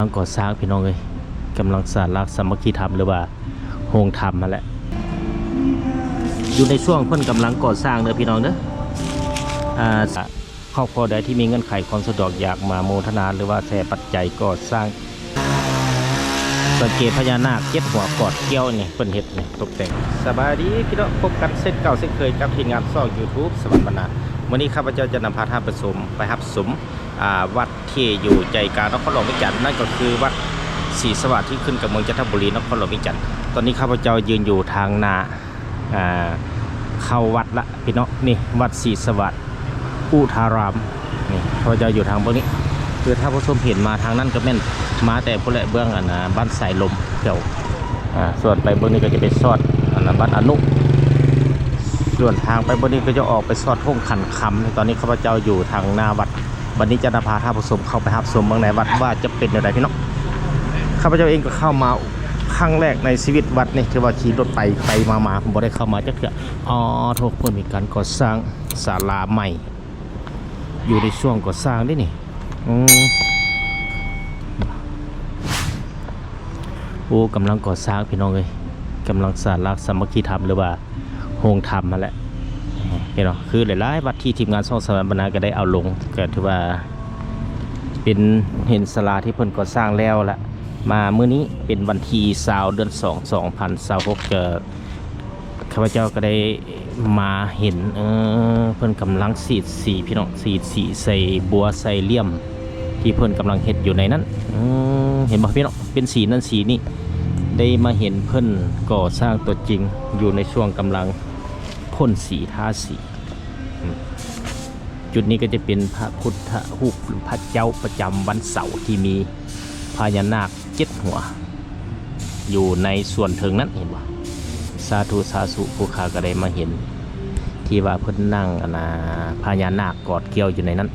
กำลังก่อสร้างพี่น้องเลยกำลังสร้างรักสามัคคีธรรมหรือว่าโฮงธรรมมาแหละอยู่ในช่วงเพิ่นกำลังก่อสร้างเด้อพี่น้องเด้อครอบครัวใดที่มีเงื่อนไขความสะดวกอยากมาโมทนาหรือว่าแชร์ปัจจัยก่อสร้างสังเกตพญานาคเจ็ดหัวกอดเกี้ยวนี่เพิ่นเฮ็ดนี่ตกแต่งสบายดีพี่น้องพบกันเส้นเก่าเส้นเคยกับทีมงานซ่อง YouTube สวรรค์บรรณาวันนี้ข้าพเจ้าจะนำพาท่านไปรับสมวัดที่อยู่ใจกลางนครหลวงวิจันทร์นั่นก็คือวัดศรีสวัสดิ์ที่ขึ้นกับเมืองจันทบุรีนครหลวงวิจันทร์ตอนนี้ข้าพเจ้ายืนอยู่ทางนาเข้าวัดละพี่น้องนี่วัดศรีสวัสดิ์อุทารามนี่ข้าพเจ้าอยู่ทางพวกนี้คือถ้าผู้ชมเห็นมาทางนั้นก็แม่นมาแต่ผู้แหละเบื้องบ้านสายลมเกี่ยวส่วนไปเบื้องนี้ก็จะไปซอดบ้านอนุส่วนทางไปบนนี้ก็จะออกไปซอดห้องขันคำตอนนี้ข้าพเจ้าอยู่ทางหน้าวัดวันนี้จะนำพาท่านผู้ชมเข้าไปรับชมเมืองในวัดว่าจะเป็นอย่างไรพี่น้องข้าพเจ้าเองก็เข้ามาครั้งแรกในชีวิตวัดนี่ที่ว่าขี่รถไปมาผมบ่ได้เข้ามาจักเทื่อทุกคนมีการก่อสร้างศาลาใหม่อยู่ในช่วงก่อสร้างนี่โอ้กำลังก่อสร้างพี่น้องเลยกำลังสร้างรักสามัคคีธรรมหรือว่าโฮงธรรมมาแหละเห็นหรอคือหลายๆวัดที่ทีมงานซ่องสวรรค์บรรณาก็ได้เอาลงก็ถือว่าเป็นเห็นศาลาที่เพิ่นก่อสร้างแล้วละมาเมื่อนี้เป็นวันที่20 เดือน 2 2026ก็ข้าพเจ้าก็ได้มาเห็นเพิ่นกำลังสีดสีพี่น้องสีดสีใส่บัวใส่เลี่ยมที่เพิ่นกำลังเฮ็ดอยู่ในนั้นเห็นบ่พี่น้องเป็นสีนั้นสีนี้ได้มาเห็นเพิ่นก่อสร้างตัวจริงอยู่ในช่วงกำลังพ่นสีทาสีจุดนี้ก็จะเป็นพระพุทธรูปพระเจ้าประจำวันเสาร์ที่มีพญานาค7 หัวอยู่ในส่วนเทิงนั้นเห็นบ่สาธุสาธุผู้ข้าก็ได้มาเห็นที่ว่าเพิ่นนั่งพญานาคกอดเกี่ยวอยู่ในนั้น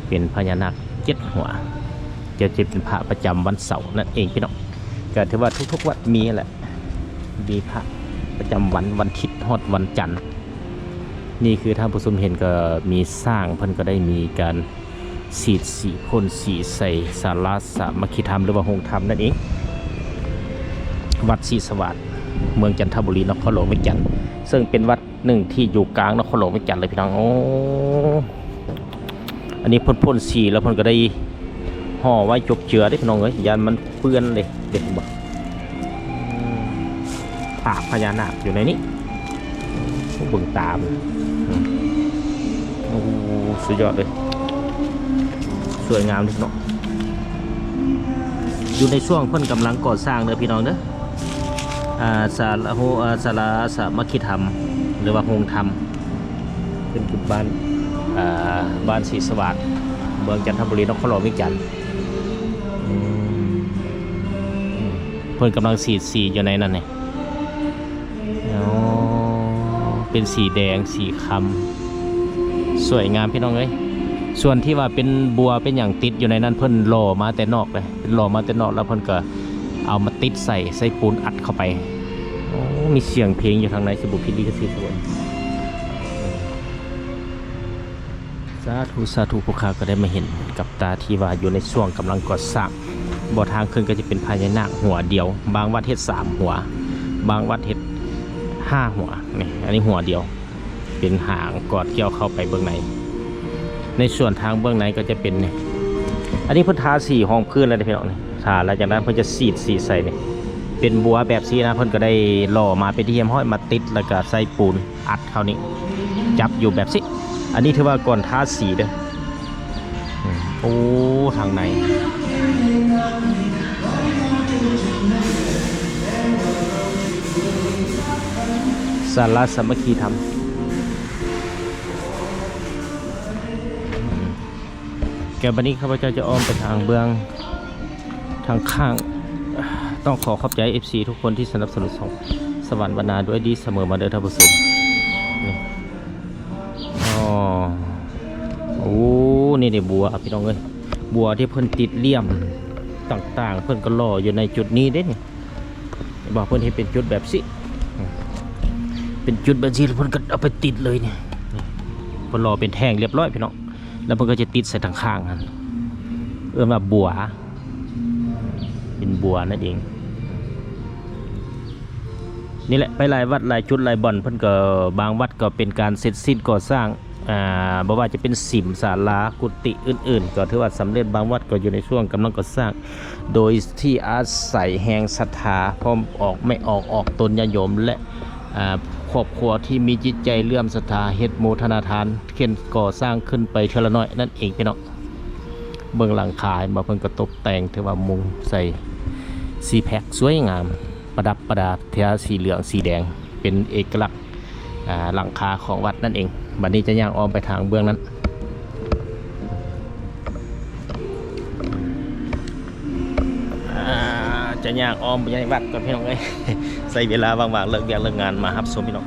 เป็นพญานาค7 หัวจะเป็นพระประจำวันเสาร์นั่นเองพี่น้องก็ถือว่าทุกๆวัดมีแหละมีพระประจำวันอาทิตย์ฮอดวันจันทร์นี่คือท่านผู้ชมเห็นก็มีสร้างเพิ่นก็ได้มีการสีดสีพ่นสีใส่ศาลาสามัคคีธรรมหรือว่าโฮงธรรมนั่นเองวัดศรีสวัสดิ์เมืองจันทบุรีนครหลวงวิจันทร์ซึ่งเป็นวัดหนึ่งที่อยู่กลางนครหลวงวิจันทร์เลยพี่น้องอันนี้พ่นสีแล้วเพิ่นก็ได้ห่อไว้จบเจือได้พี่น้องเอ้ยยันมันเปื้อนเลยเด็กบอกปากพญานาคอยู่ในนี้บึงตามโอ้สุดยอดเลยสวยงามพี่น้องอยู่ในช่วงเพิ่นกำลังก่อสร้างเด้อพี่น้องเด้อศาลาสามัคคีธรรมหรือว่าโฮงธรรมเป็นจุดบ้านศรีสวัสดิ์เมืองจันทบุรีนครหลวงวิจันทร์เพิ่นกำลังสีอยู่ในนั้นเนี่ยเป็นสีแดงสีคำสวยงามพี่น้องเอ้ยส่วนที่ว่าเป็นบัวเป็นอย่างติดอยู่ในนั้นเพิ่นหล่อมาแต่นอกเลยเป็นหล่อมาแต่นอกแล้วเพิ่นก็เอามาติดใส่ปูนอัดเข้าไปมีเสียงเพลงอยู่ทางในสบุพิลิกสิทธิ์ด้วยสาธุผู้ข้าก็ได้มาเห็นกับตาที่ว่าอยู่ในช่วงกำลังก่อสร้างบ่อทางขึ้นก็จะเป็นพญานาคหัวเดียวบางวัดเฮ็ด3 หัวบางวัดเฮ็ด5 หัวนี่อันนี้หัวเดียวเป็นหางกอดเกี่ยวเข้าไปเบื้องในส่วนทางเบื้องในก็จะเป็นนี่อันนี้เพิ่นทาสีห้องพื้นแล้วพี่น้องนี่ทาแล้วจากนั้นเพิ่นจะสีใส่นี่เป็นบัวแบบสีนะเพิ่นก็ได้หล่อมาเป็นที่เยี่ยมห้อยมาติดแล้วก็ใส่ปูนอัดเข้านี่จับอยู่แบบสิอันนี้ถือว่าก่อนทาสีเด้อโอ้ทางในศาลาสามัคคีธรรมแกวันนี้ข้าพเจ้าจะอ้อมไปทางเบื้องทางข้างต้องขอขอบใจ FC ทุกคนที่สนับสนุนส่งสวรรค์บรรณาด้วยดีเสมอมาเด้อท่านผู้ชมนี่บัวพี่น้องเอ้ยบัวที่เพิ่นติดเลี่ยมต่างๆเพิ่นก็หล่ออยู่ในจุดนี้เด้นี่บอกเพิ่นให้เป็นจุดแบบสิเป็นจุดแบบนี้เพิ่นก็เอาไปติดเลยเนี่ยเพิ่นหล่อเป็นแท่งเรียบร้อยพี่น้องแล้วเพิ่นก็จะติดใส่ทางข้างนั่นว่าบัว เป็นบัวนั่นเองนี่แหละไปหลายวัดหลายจุดหลายบ่อนเพิ่นก็บางวัดก็เป็นการเสร็จสิ้นก่อสร้างบ่ว่าจะเป็นสิมศาลากุฏิอื่นๆก็ถือว่าสำเร็จบางวัดก็อยู่ในช่วงกำลังก่อสร้างโดยที่อาศัยแห่งศรัทธาพร้อมออกไม่ออกตนญาติโยมและครอบครัวที่มีจิตใจเลื่อมศรัทธาเฮ็ดโมทนาทานเข็นก่อสร้างขึ้นไปเทละน้อยนั่นเองพี่น้องเบื้องหลังคามาเพิ่นก็ตกแต่งถือว่ามุงใส่สีแพ็คสวยงามประดับประดาเทียสีเหลืองสีแดงเป็นเอกลักษณ์หลังคาของวัดนั่นเองบัดนี้จะย่างอ้อมไปทางเบื้องนั้นจะย่างอ้อมไปยังวัดก่อนพี่น้องเอ้ย ใส่เวลาว่างๆเลิกเรียนเลิกงานมาครับชมพี่น้อง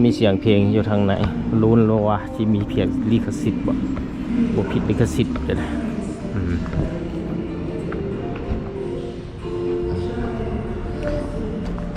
มีเสียงเพลงอยู่ทางไหนลุ้นโลวะที่มีเพียงลิขสิทธิ์บ่ผิดลิขสิทธิ์เลยนะ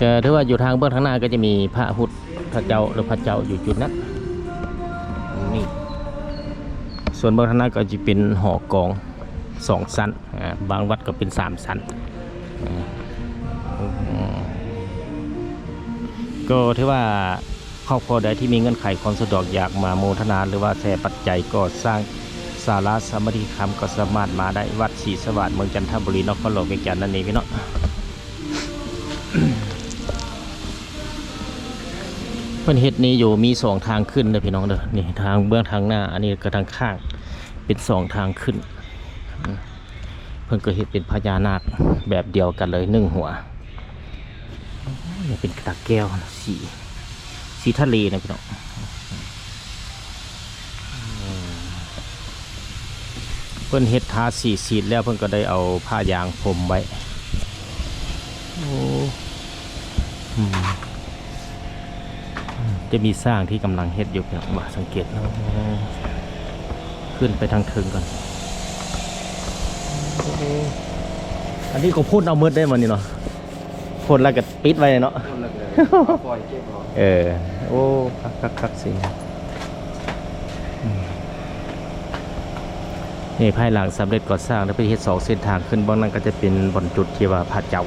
ก็ถือว่าอยู่ทางเบื้องทางหน้าก็จะมีพระพุทธเจ้าหรือพระเจ้าอยู่จุดนั้นนี่ส่วนเบื้องทางหน้าก็จะเป็นหอกอง2 ชั้นบางวัดก็เป็น3 ชั้นก็ถือว่าครอบครัวใดที่มีเงื่อนไขความสะดวกอยากมาโมทนาหรือว่าแชร์ปัจจัยก็สร้างศาลาสมาธิธรรมก็สามารถมาได้วัดศรีสวัสดิ์เมืองจันทบุรีนครหลวงเวียงจันทร์นั่นเองพี่น้อง เพิ่นเฮ็ดนี้อยู่มี2 ทางขึ้นเด้อพี่น้องเด้อนี่ทางเบื้องทางหน้าอันนี้ก็ทางข้างเป็น2 ทางขึ้นเพิ่นก็เฮ็ดเป็นพญานาคแบบเดียวกันเลย1 หัวนี่เป็นตะแก้วสีทะเลนะพี่น้องเพิ่นเฮ็ดทาสีดแล้วเพิ่นก็ได้เอาผ้ายางพรมไว้โอ้จะมีสร้างที่กำลังเฮ็ดอยู่พี่น้องว่าสังเกตแล้วขึ้นไปทางเทิงก่อนอันนี้ก็พ่นเอามืดได้มันนี่เนาะพ่นแล้วก็ปิดไว้เนาะโอ้คักสินี่ภายหลังสำเร็จก่อสร้างแล้วไปเฮ็ด2 เส้นทางขึ้นบางนั้นก็จะเป็นบนจุดที่ว่าพระเจ้า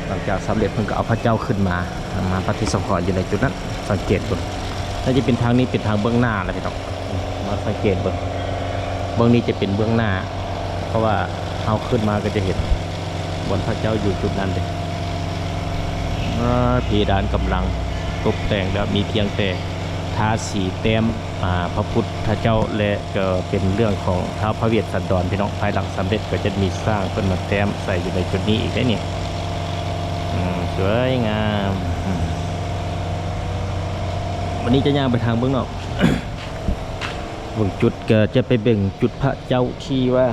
หลังจากสำเร็จเพิ่นก็เอาพระเจ้าขึ้นมาปฏิสังขรณ์อยู่ในจุดนั้นสังเกตบนถ้าจะเป็นทางนี้เป็นทางเบื้องหน้าแล้วพี่น้องมาสังเกตบนเบื้องนี้จะเป็นเบื้องหน้าเพราะว่าเอาขึ้นมาก็จะเห็นบนพระเจ้าอยู่จุดนั้นเลยเพดานกำลังตกแต่งแล้วมีเพียงแต่ทาสีเต็มพระพุทธเจ้าและก็เป็นเรื่องของท้าวพระเวสสันดรพี่น้องภายหลังสำเร็จก็จะมีสร้างขึ้นมาแต้มใส่อยู่ในจุดนี้อีกได้เนี่ยสวยงามวันนี้จะย่างไปทางเบื้องนอก วงจุดก็จะไปเบ่งจุดพระเจ้าที่ว่า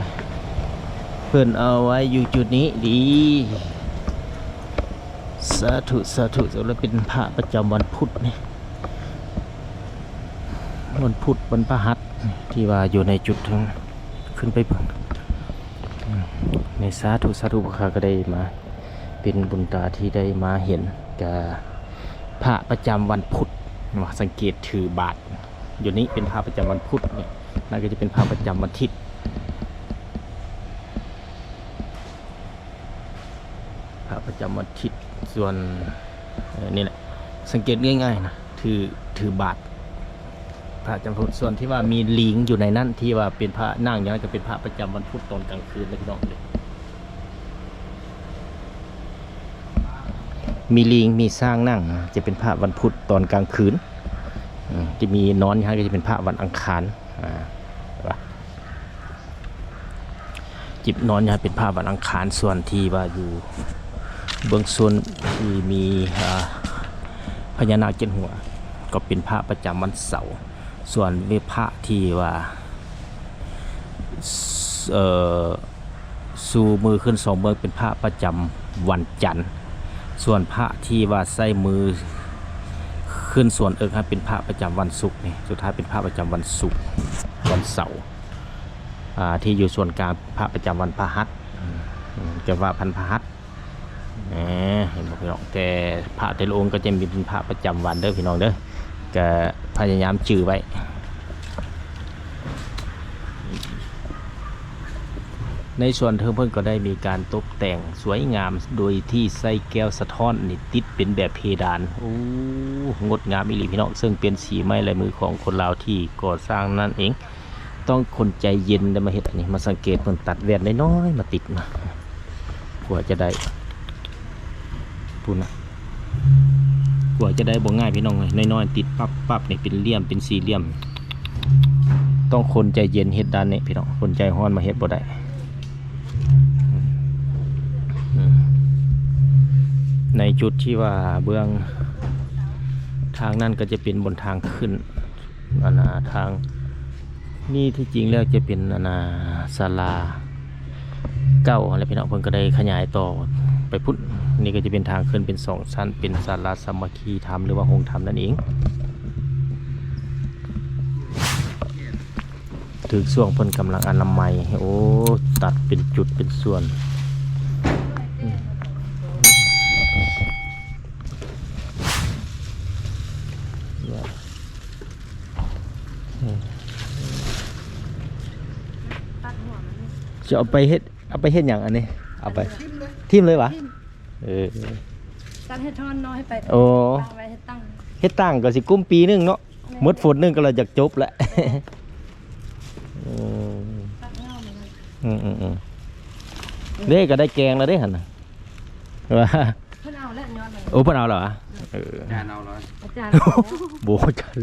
เพิ่นเอาไว้อยู่จุดนี้ดีสาธุแล้วเป็นพระประจำวันพุธนี่วันพุธวันพฤหัสที่ว่าอยู่ในจุดทั้งขึ้นไปเบิ่งในสาธุพวกข้าก็ได้มาเป็นบุญตาที่ได้มาเห็นกับพระประจำวันพุธสังเกตถือบาทอยู่นี้เป็นพระประจำวันพุธเนี่ยนั่นก็จะเป็นพระประจำวันอาทิตย์พระประจำวันอาทิตย์ส่วนนี่แหละสังเกตง่ายๆนะถือบาทพระจำพุธส่วนที่ว่ามีลิงอยู่ในนั้นที่ว่าเป็นพระนั่งอย่างนั้นก็เป็นพระประจำวันพุธตอนกลางคืนเลยพี่น้องเลยมีลิงมีสร้างนั่งจะเป็นพระวันพุธตอนกลางคืนจะมีนอนอย่างนั้นก็จะเป็นพระวันอังคารจิบนอนอย่างเป็นพระวันอังคารส่วนที่ว่าอยู่เบื้องส่วนที่มีพญานาค7 หัวก็เป็นพระประจำวันเสาร์ส่วนเวพระที่ว่าสู่มือขึ้น2 มือเป็นพระประจำวันจันทร์ส่วนพระที่ว่าใส่มือขึ้นส่วนครับเป็นพระประจำวันศุกร์นี่สุดท้ายเป็นพระประจำวันศุกร์วันเสาร์ที่อยู่ส่วนกลางพระประจำวันพฤหัสจะว่าพันพฤหัสเห็นไหมพี่น้องแต่พระแต่ละองค์ก็จะมีเป็นพระประจำวันเด้อพี่น้องเด้อก็พยายามจื่อไว้ ในส่วนเทิงเพิ่นก็ได้มีการตกแต่งสวยงามโดยที่ใส่แก้วสะท้อนนี่ติดเป็นแบบเพดานโอ้งดงามอีหลีพี่น้องซึ่งเป็นสีไม้ลายมือของคนลาวที่ก่อสร้างนั่นเองต้องคนใจเย็นได้มาเฮ็ดอันนี้มาสังเกตเพิ่นตัดแว่นน้อยๆมาติดมากว่าจะได้พูดนะกว่าจะได้บ่ง่ายพี่น้องเลยน้อยๆติดปั๊บนี่เป็นเหลี่ยมเป็นสี่เหลี่ยมต้องคนใจเย็นเฮ็ดด้านนี้พี่น้องคนใจร้อนมาเฮ็ดบ่ได้ในจุดที่ว่าเบื้องทางนั้นก็จะเป็นบนทางขึ้นทางนี่ที่จริงแล้วจะเป็นศาลาเก้าอะไรพี่น้องเพิ่นก็ได้ขยายต่อไปพุทธนี่ก็จะเป็นทางขึ้นเป็น2ชั้นเป็นศาลาสามัคคีธรรมหรือว่าโฮงธรรมนั่นเองถึงช่วงเพิ่นกำลังอนามัยโอ้ตัดเป็นจุดเป็นส่วนจะเอาไปเฮ็ดอย่างอันนี้เอาไปทิ่มเลยวะตั้งให้ทอนน้อยไป โอ้ ตั้งไว้ให้ตั้ง เฮ็ดตั้งก็สิกุมปีนึงเนาะหมดฝนนึงก็เราจะจบแล้วตั้งเงาเหมือนกันเด้ก็ได้แกงแล้วเด้หั่นน่ะว่า เพิ่นเอาแล้วย้อนเลย โอ้เพิ่นเอาเหรอจานเอาเลย อาจารย์ โบจัด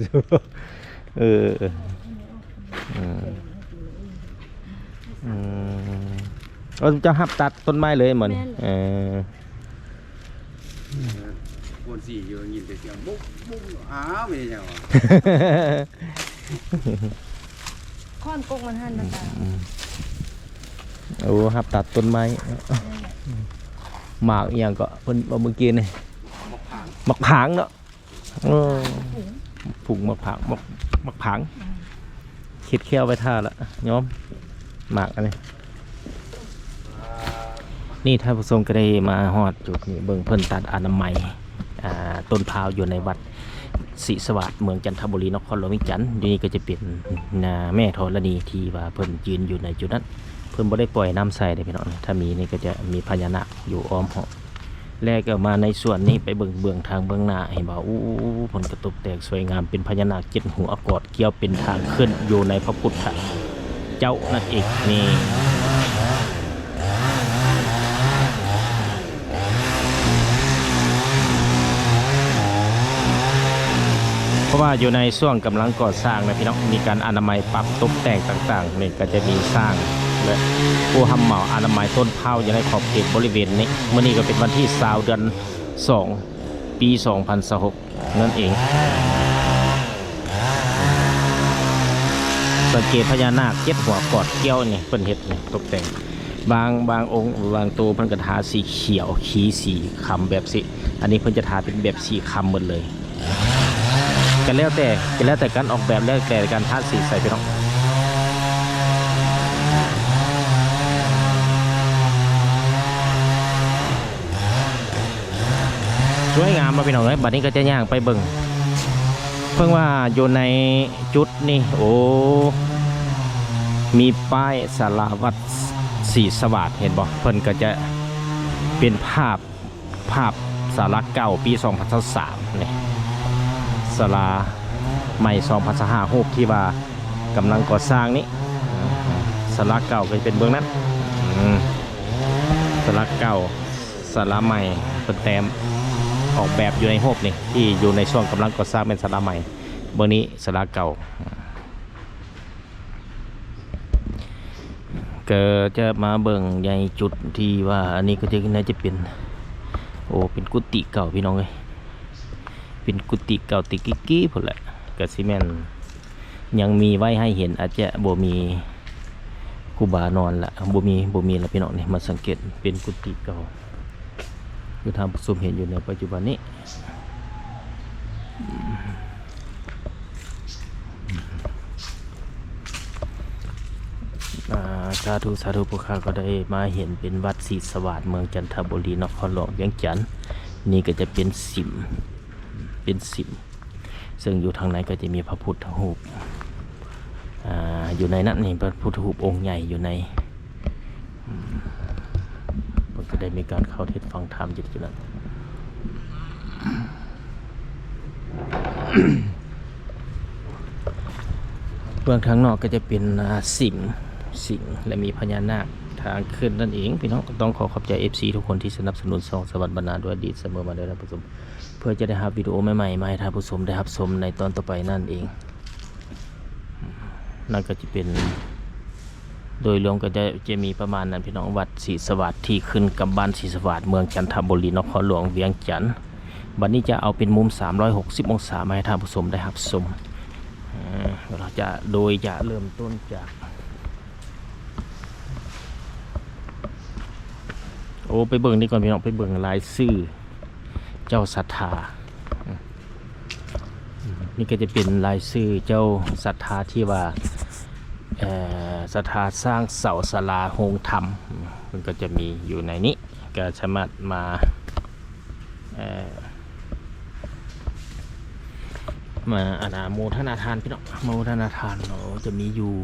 เราจะหับตัดต้นไม้เลยเหมือนวนสี่อยู่ยินแต่เสียงบุ๊กบุ๊กอ้าวไม่ใช่ยังหรอค้อนกงมันหั่นนะคะโอ้หับตัดต้นไม้หมากอีหยังก็เพิ่นเมื่อกี้นี่หมักผางเนาะผุ่งหมักผางหมักผางคิดเขี้ยวไปท่าละย้อมหมากอันนี้นี่ท่านผู้ชมก็ได้มาฮอดจุดนี้เบิ่งเพิ่นตัดอนามัยต้นพร้าวอยู่ในวัดศรีสวัสดิ์เมืองจันทบุรีนครหลวงวิจันทร์นี่ก็จะเป็นแม่ธรณีที่ว่าเพิ่นยืนอยู่ในจุดนั้นเพิ่นบ่ได้ปล่อยน้ำใส่เลยพี่น้องถ้ามีนี่ก็จะมีพญานาคอยู่อ้อมหอบแลกออกมาในส่วนนี้ไปเบื้องทางเบื้องหน้าเห็นบ่อู้ผลกระตกแตกสวยงามเป็นพญานาค7หัวกอดเกี่ยวเป็นทางขึ้นอยู่ในพระพุทธเจ้านั่นเองนี่เพราะว่าอยู่ในช่วงกำลังก่อสร้างนะพี่น้องมีการอนามัยปรับตกแต่งต่างๆนี่ก็จะมีสร้างและผู้ทำเหมาอนามัยต้นเผาอยู่ในขอบเขตบริเวณนี้เมื่อนี้ก็เป็นวันที่20 เดือน 2 ปี 2026นั่นเองสังเกตพญานาค7หัวกอดเกี้ยวนี่เป็นเห็ดนี่ตกแต่งบางองค์บางตัวเพิ่นก็ทาสีเขียวขีสีคำแบบสิอันนี้เพิ่นจะทาเป็นแบบสีคำหมดเลยกันแล้วแต่การออกแบบแล้วแต่การทาสีใส่ไปเนาะสวยงามมาพี่น้องเอ้ยบัดนี้ก็จะย่างไปเบิ่งเพิ่งว่าอยู่ในจุดนี่โอ้มีป้ายศาลาวัดศรีสวัสดิ์เห็นบ่เพิ่นก็จะเป็นภาพศาลาเก่าปี 2023นี่ศาลาใหม่2025รูปที่ว่ากำลังก่อสร้างนี้ศาลาเก่าก็จะเป็นเบื้องนั้นศาลาเก่าศาลาใหม่เป็นแต้มออกแบบอยู่ในรูปนี่ที่อยู่ในช่วงกำลังก่อสร้างเป็นศาลาใหม่เบื้องนี้ศาลาเก่าก็จะมาเบิ่งในจุดที่ว่าอันนี้ก็จะน่าจะเป็นโอ้เป็นกุฏิเก่าพี่น้องเลยเป็นกุฏิเก่าติกี้พุ่นแหละกับซีเมนยังมีไว้ให้เห็นอาจจะบ่มีกูบานอนละบ่มีละพี่น้องนี่มาสังเกตเป็นกุฏิเก่าคือทางผู้ชมเห็นอยู่ในปัจจุบันนี้สาธุพวกข้าก็ได้มาเห็นเป็นวัดศรีสวัสดิ์เมืองจันทบุรีนครหลวงเวียงจันทร์นี่ก็จะเป็นสิมซึ่งอยู่ทางในก็จะมีพระพุทธรูปอยู่ในนั้นนี่พระพุทธรูปองค์ใหญ่อยู่ใน มันก็ได้มีการเข้าเทศฟังธรรมอยู่ที่นั่น เบื้องทางนอกก็จะเป็นสิงห์และมีพญานาคทางขึ้นนั่นเองพี่น้องต้องขอขอบใจ FC ทุกคนที่สนับสนุนช่องสวัสดิ์บรรณาด้วยดีเสมอมาด้วยท่านผู้ชมเพื่อจะได้รับวิดีโอใหม่ๆมาให้ท่านผู้ชมได้รับชมในตอนต่อไปนั่นเองนั่นก็จะเป็นโดยรวมก็จะมีประมาณนั้นพี่น้องวัดศรีสวัสดิ์ที่ขึ้นกับบ้านศรีสวัสดิ์เมืองจันทบุรีนครหลวงเวียงจันทร์บัดนี้จะเอาเป็นมุม360องศามาให้ท่านผู้ชมได้รับชมเราจะเริ่มต้นจากไปเบิ่งนี่ก่อนพี่น้องไปเบิ่งลายชื่อเจ้าศรัทธานี่ก็จะเป็นลายชื่อเจ้าศรัทธาที่ว่าศรัทธาสร้างเสาศาลาโฮงธรรมมันก็จะมีอยู่ในนี้ก็สามารถมาโมทนาทานพี่น้องโมทนาทานเราจะมีอยู่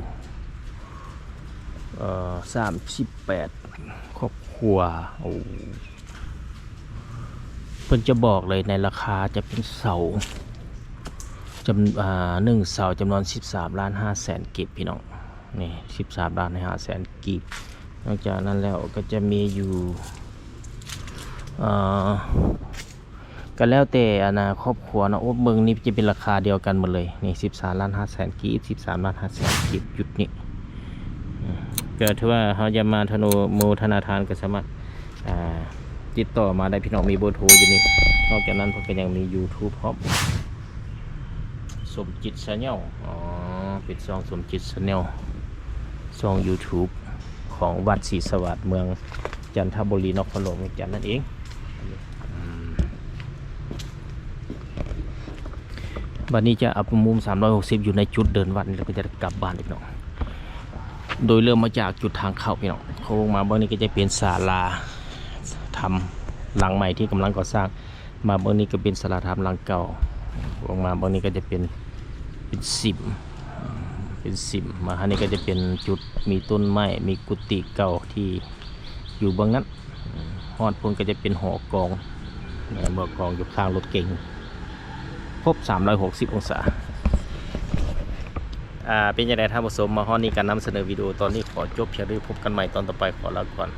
38ครอบครัวเพิ่นจะบอกเลยในราคาจะเป็นเสา1 เสาจำนวน13,500,000 กิบพี่น้องนี่13,500,000 กิบนอกจากนั้นแล้วก็จะมีอยู่ก็แล้วแต่ครอบครัวนะเมืองนี้จะเป็นราคาเดียวกันหมดเลยนี่13,500,000 กิบ13,500,000 กิบจุดนี้เกิดว่าเขาจะมาโมทนาทานก็สามารถติดต่อมาได้พี่น้องมีเบอร์โทรอยู่นี่นอกจากนั้นผมก็ยังมี YouTube พร้อมสมจิตชาแนลเป็นช่องสมจิตชาแนลช่อง YouTube ของวัดศรีสวัสดิ์เมืองจันทบุรีนครหลวงเวียงจันทร์นั่นเองวันนี้จะเอามุม360อยู่ในจุดเดินวัดนี่เราก็จะกลับบ้านอีกเนาะโดยเริ่มมาจากจุดทางเข้าพี่น้องโค้งมาเบื้องนี้ก็จะเป็นศาลาธรรมหลังใหม่ที่กำลังก่อสร้างมาเบื้องนี้ก็เป็นศาลาธรรมหลังเก่าลงมาเบื้องนี้ก็จะเป็นสิมมาอันนี้ก็จะเป็นจุดมีต้นไม้มีกุฏิเก่าที่อยู่เบื้องนั้นฮอดพุ่นก็จะเป็นหอกองอยู่ข้างรถเก๋งครบ360องศาเป็นยังไงท่านผู้ชมมาฮอดนี้การนำเสนอวิดีโอตอนนี้ขอจบเพียงเท่านี้พบกันใหม่ตอนต่อไปขอลาก่อน